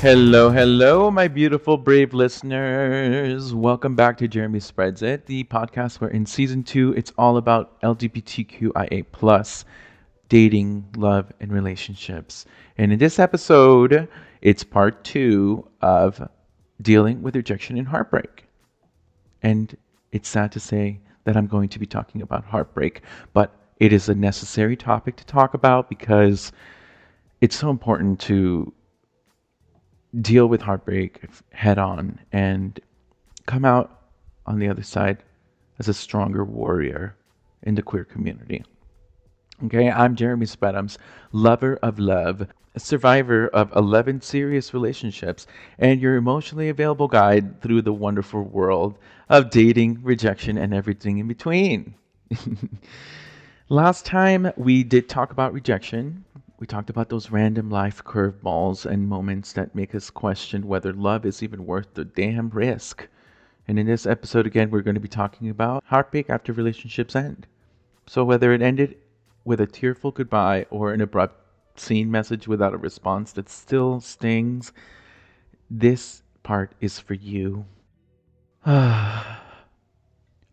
Hello, hello, my beautiful, brave listeners. Welcome back to Jeremy Spreads It, the podcast where in season 2 it's all about LGBTQIA plus dating, love, and relationships. And in this episode, it's part 2 of dealing with rejection and heartbreak. And it's sad to say that I'm going to be talking about heartbreak, but it is a necessary topic to talk about because it's so important to deal with heartbreak head on and come out on the other side as a stronger warrior in the queer community. Okay, I'm Jeremy Spedams, lover of love, a survivor of 11 serious relationships, and your emotionally available guide through the wonderful world of dating, rejection, and everything in between. Last time we did talk about rejection. We talked about those random life curveballs and moments that make us question whether love is even worth the damn risk. And in this episode, again, we're going to be talking about heartbreak after relationships end. So, whether it ended with a tearful goodbye or an abrupt seen message without a response that still stings, this part is for you.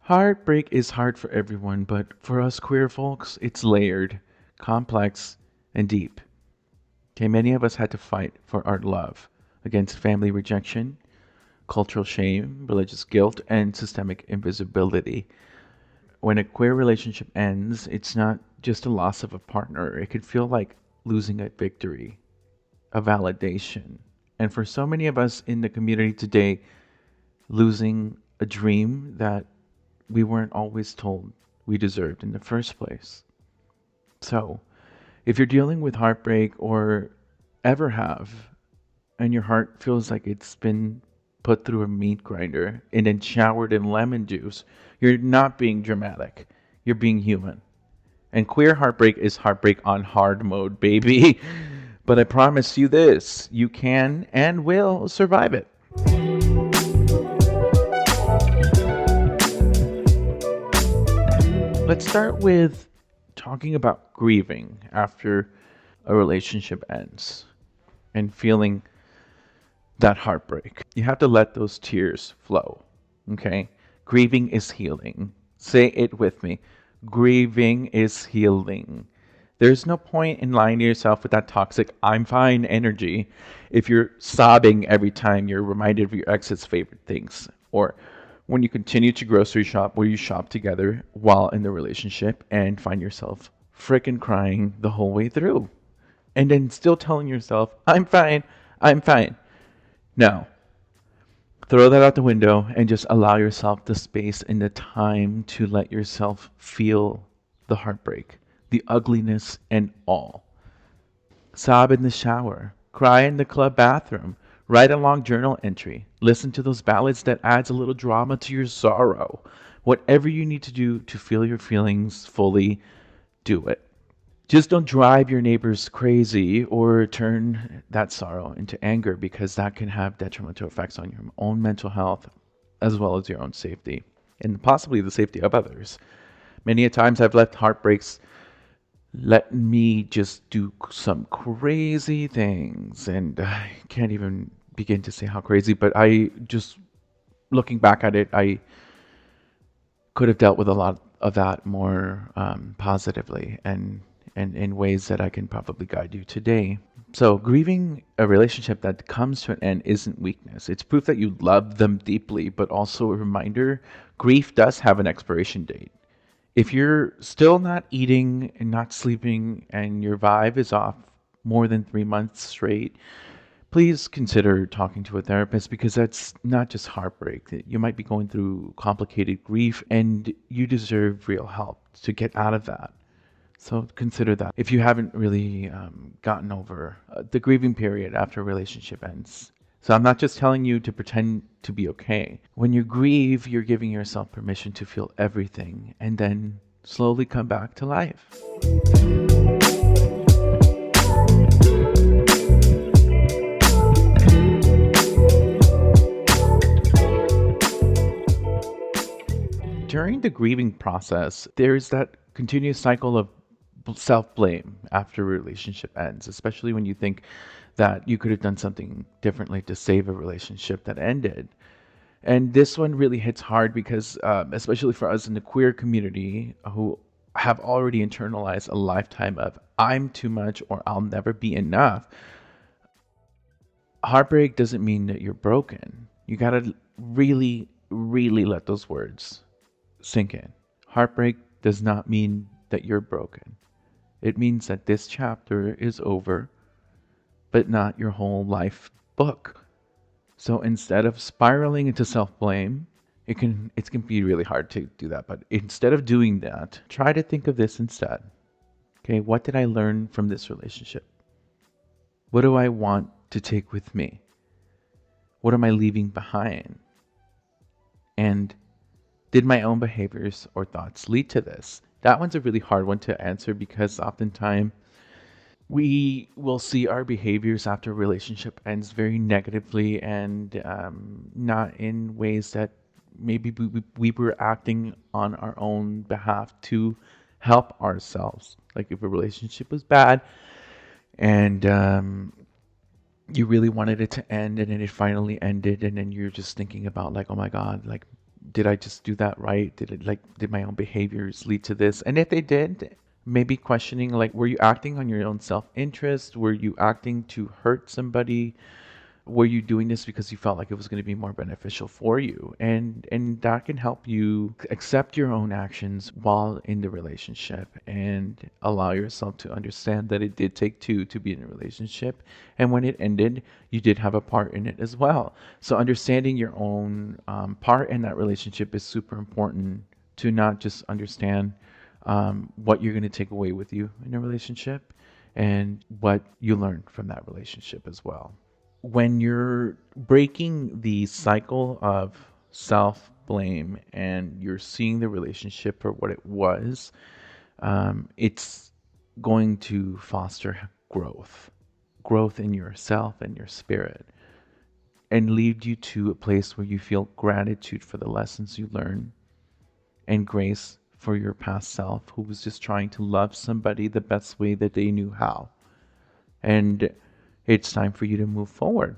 Heartbreak is hard for everyone, but for us queer folks, it's layered, complex, and deep. Okay, many of us had to fight for our love against family rejection, cultural shame, religious guilt, and systemic invisibility. When a queer relationship ends, it's not just a loss of a partner. It could feel like losing a victory, a validation. And for so many of us in the community today, losing a dream that we weren't always told we deserved in the first place. So, if you're dealing with heartbreak or ever have, and your heart feels like it's been put through a meat grinder and then showered in lemon juice, you're not being dramatic. You're being human. And queer heartbreak is heartbreak on hard mode, baby. But I promise you this, you can and will survive it. Let's start with talking about grieving after a relationship ends and feeling that heartbreak. You have to let those tears flow, okay? Grieving is healing. Say it with me. Grieving is healing. There's no point in lying to yourself with that toxic, I'm fine energy if you're sobbing every time you're reminded of your ex's favorite things, or when you continue to grocery shop where you shop together while in the relationship and find yourself frickin' crying the whole way through. And then still telling yourself, I'm fine, I'm fine. No. Throw that out the window and just allow yourself the space and the time to let yourself feel the heartbreak, the ugliness, and all. Sob in the shower, cry in the club bathroom, write a long journal entry, listen to those ballads that adds a little drama to your sorrow. Whatever you need to do to feel your feelings fully, do it. Just don't drive your neighbors crazy or turn that sorrow into anger, because that can have detrimental effects on your own mental health as well as your own safety and possibly the safety of others. Many a times I've left heartbreaks let me just do some crazy things, and I can't even begin to say how crazy, but I just, looking back at it, I could have dealt with a lot of that more positively and in ways that I can probably guide you today. So grieving a relationship that comes to an end isn't weakness. It's proof that you love them deeply, but also a reminder grief does have an expiration date. If you're still not eating and not sleeping and your vibe is off more than 3 months straight, please consider talking to a therapist, because that's not just heartbreak. You might be going through complicated grief and you deserve real help to get out of that. So consider that if you haven't really gotten over the grieving period after a relationship ends. So I'm not just telling you to pretend to be okay. When you grieve, you're giving yourself permission to feel everything and then slowly come back to life. During the grieving process, there's that continuous cycle of self blame after a relationship ends, especially when you think that you could have done something differently to save a relationship that ended. And this one really hits hard because, especially for us in the queer community who have already internalized a lifetime of I'm too much or I'll never be enough, heartbreak doesn't mean that you're broken. You gotta really, really let those words sink in. Heartbreak does not mean that you're broken. It means that this chapter is over, but not your whole life book. So instead of spiraling into self-blame, it can be really hard to do that, but instead of doing that, try to think of this instead. Okay, what did I learn from this relationship? What do I want to take with me? What am I leaving behind? And did my own behaviors or thoughts lead to this? That one's a really hard one to answer because oftentimes we will see our behaviors after a relationship ends very negatively and not in ways that maybe we were acting on our own behalf to help ourselves. Like if a relationship was bad and you really wanted it to end and then it finally ended and then you're just thinking about like, oh my God, like did I just do that right? Did my own behaviors lead to this? And if they did, maybe questioning like were you acting on your own self-interest? Were you acting to hurt somebody? Were you doing this because you felt like it was going to be more beneficial for you? And that can help you accept your own actions while in the relationship and allow yourself to understand that it did take two to be in a relationship. And when it ended, you did have a part in it as well. So understanding your own part in that relationship is super important to not just understand what you're going to take away with you in a relationship and what you learn from that relationship as well. When you're breaking the cycle of self blame and you're seeing the relationship for what it was, it's going to foster growth in yourself and your spirit, and lead you to a place where you feel gratitude for the lessons you learn and grace for your past self who was just trying to love somebody the best way that they knew how. And it's time for you to move forward.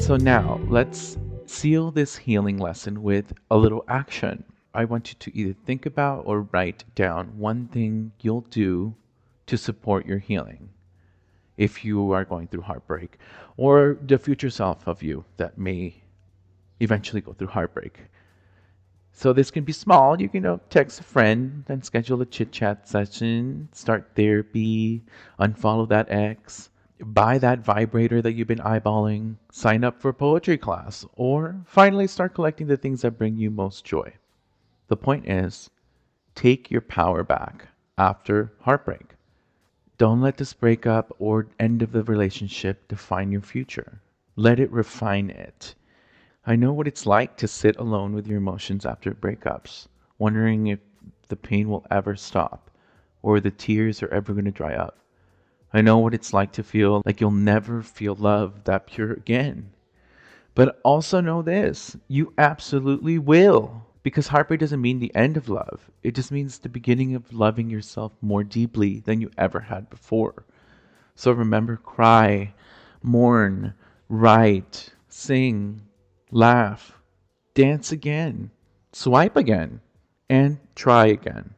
So now let's seal this healing lesson with a little action. I want you to either think about or write down one thing you'll do to support your healing if you are going through heartbreak, or the future self of you that may eventually go through heartbreak. So this can be small. You can text a friend and schedule a chit chat session, start therapy, unfollow that ex, buy that vibrator that you've been eyeballing, sign up for poetry class, or finally start collecting the things that bring you most joy. The point is, take your power back after heartbreak. Don't let this breakup or end of the relationship define your future. Let it refine it. I know what it's like to sit alone with your emotions after breakups, wondering if the pain will ever stop or the tears are ever going to dry up. I know what it's like to feel like you'll never feel love that pure again. But also know this, you absolutely will. Because heartbreak doesn't mean the end of love. It just means the beginning of loving yourself more deeply than you ever had before. So remember, cry, mourn, write, sing, laugh, dance again, swipe again, and try again.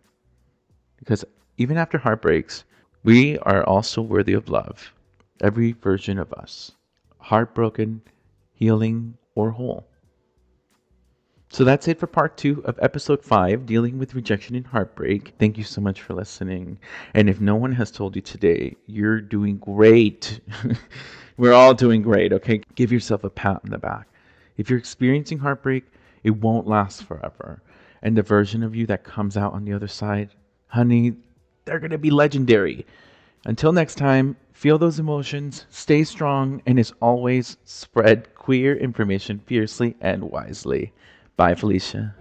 Because even after heartbreaks, we are also worthy of love. Every version of us. Heartbroken, healing, or whole. So that's it for part 2 of episode 5, dealing with rejection and heartbreak. Thank you so much for listening. And if no one has told you today, you're doing great. We're all doing great, okay? Give yourself a pat on the back. If you're experiencing heartbreak, it won't last forever. And the version of you that comes out on the other side, honey, they're going to be legendary. Until next time, feel those emotions, stay strong, and as always, spread queer information fiercely and wisely. Bye, Felicia.